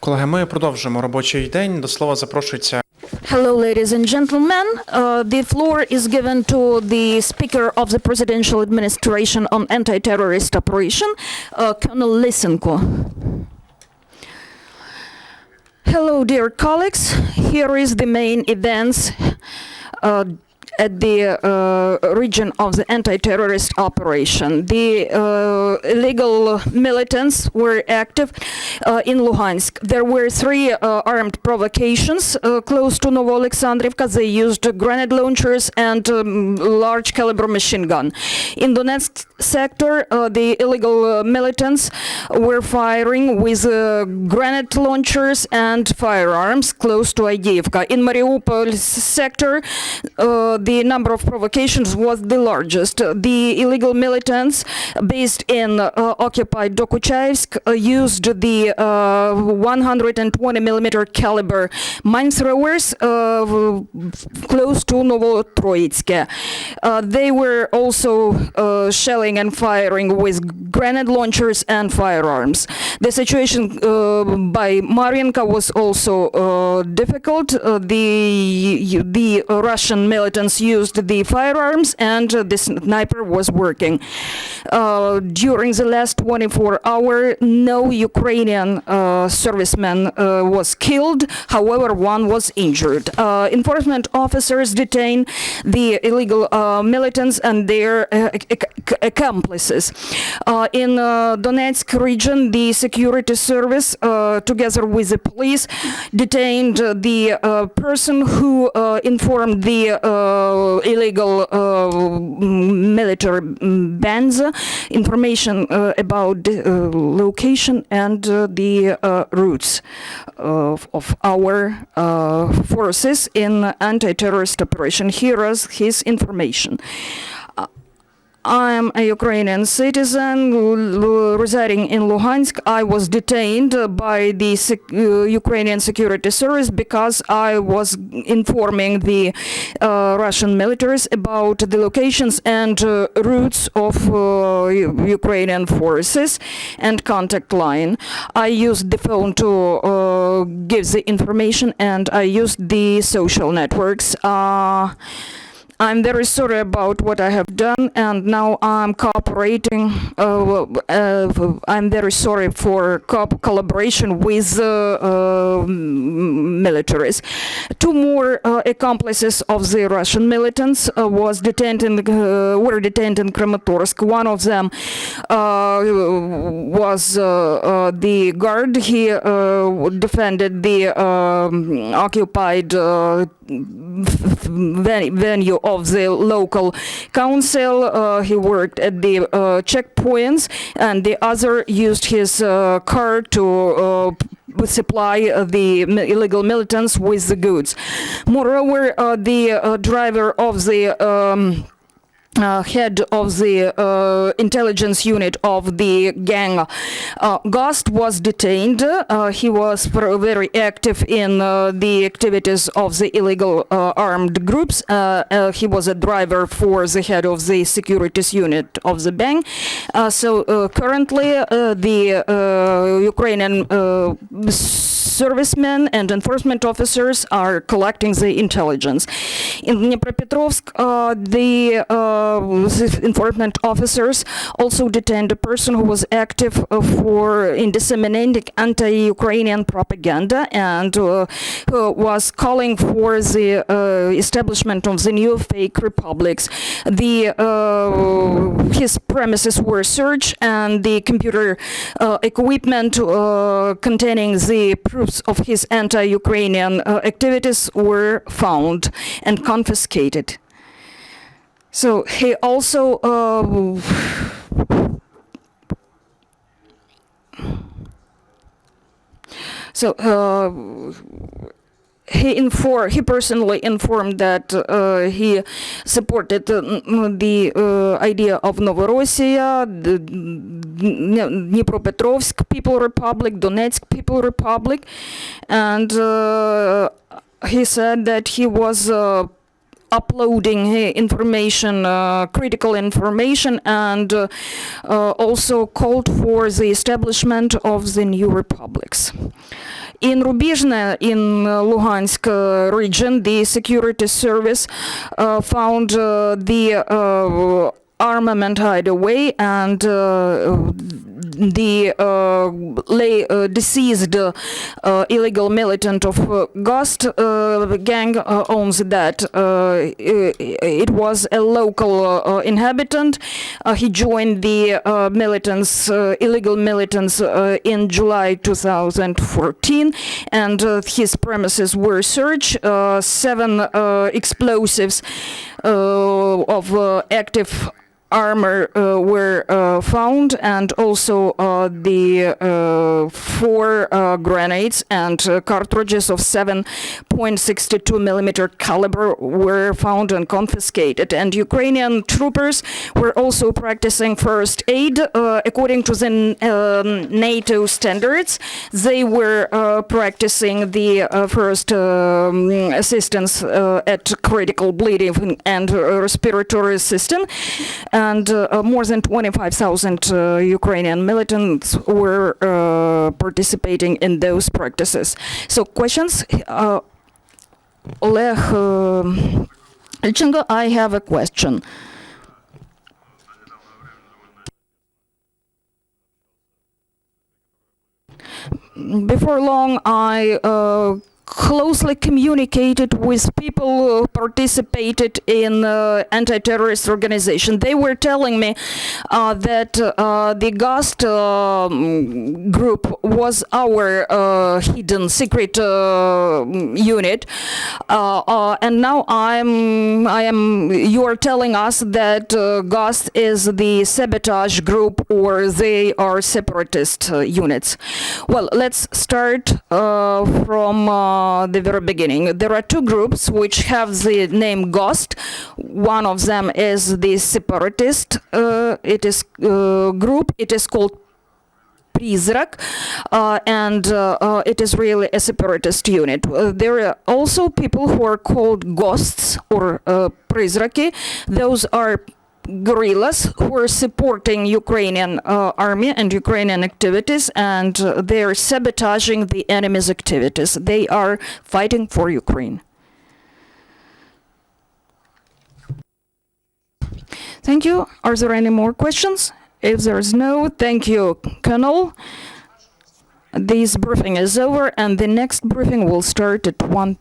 Колеги, ми продовжуємо робочий день. До слова запрошується. Hello, ladies and gentlemen. The floor is given to the Speaker of the Presidential Administration on Anti-Terrorist Operation, Colonel Lysenko. Hello, dear colleagues. Here is the main events at the region of the anti-terrorist operation. The illegal militants were active in Luhansk. There were three armed provocations close to Novoalexandrivka. They used grenade launchers and large caliber machine gun. In Donetsk sector, the illegal militants were firing with grenade launchers and firearms close to Avdiivka. In Mariupol sector, the number of provocations was the largest. The illegal militants based in occupied Dokuchaevsk used the 120 millimeter caliber mine throwers close to Novotroitske. They were also shelling and firing with grenade launchers and firearms. The situation by Mariinka was also difficult. The Russian militants used the firearms and the sniper was working. During the last 24 hours, no Ukrainian serviceman was killed. However, one was injured. Enforcement officers detained the illegal militants and their accomplices. In Donetsk region, the security service, together with the police, detained the person who informed the illegal military bands information about the location and the routes of our forces in anti-terrorist operation. Here is his information. I am a Ukrainian citizen residing in Luhansk. I was detained by the Ukrainian security service because I was informing the Russian militaries about the locations and routes of Ukrainian forces and contact line. I used the phone to give the information and I used the social networks. I'm very sorry about what I have done, and now I'm cooperating. I'm very sorry for collaboration with militaries. Two more accomplices of the Russian militants were detained in Kramatorsk. One of them was the guard. He defended the occupied venue of the local council. He worked at the checkpoints, and the other used his car to supply the illegal militants with the goods. Moreover, the driver of the head of the intelligence unit of the gang Ghost was detained. He was very active in the activities of the illegal armed groups. He was a driver for the head of the securities unit of the bank. So currently the Ukrainian servicemen and enforcement officers are collecting the intelligence. In Dnipropetrovsk, the enforcement officers also detained a person who was active in disseminating anti-Ukrainian propaganda and who was calling for the establishment of the new fake republics. His premises were searched and the computer equipment containing the proofs of his anti-Ukrainian activities were found and confiscated. So he also he personally informed that he supported the idea of Novorossiya, the Dnipropetrovsk People Republic, Donetsk People Republic, and he said that he was uploading information, critical information, and also called for the establishment of the new republics. In Rubizhne, in Luhansk region, the security service found the armament hideaway, and the deceased illegal militant of Ghost gang owns that. It was a local inhabitant. He joined the illegal militants in July 2014, and his premises were searched. 7 explosives of active armor were found, and also the 4 grenades and cartridges of 7.62 millimeter caliber were found and confiscated. And Ukrainian troopers were also practicing first aid according to the NATO standards. They were practicing the first assistance at critical bleeding and respiratory system. And more than 25,000 Ukrainian militants were participating in those practices. So questions? Oleg Lysenko, I have a question. Before long, I closely communicated with people who participated in anti-terrorist organization. They were telling me that the Ghost group was our hidden secret unit, and now you are telling us that Ghost is the sabotage group, or they are separatist units. Well, let's start from the very beginning. There are 2 groups which have the name Ghost. One of them is the separatist group. It is called Призрак, and it is really a separatist unit. There are also people who are called ghosts or Призраки. Those are guerrillas who are supporting Ukrainian army and Ukrainian activities, and they are sabotaging the enemy's activities. They are fighting for Ukraine. Thank you. Are there any more questions? If there is no, thank you, Colonel. This briefing is over, and the next briefing will start at 1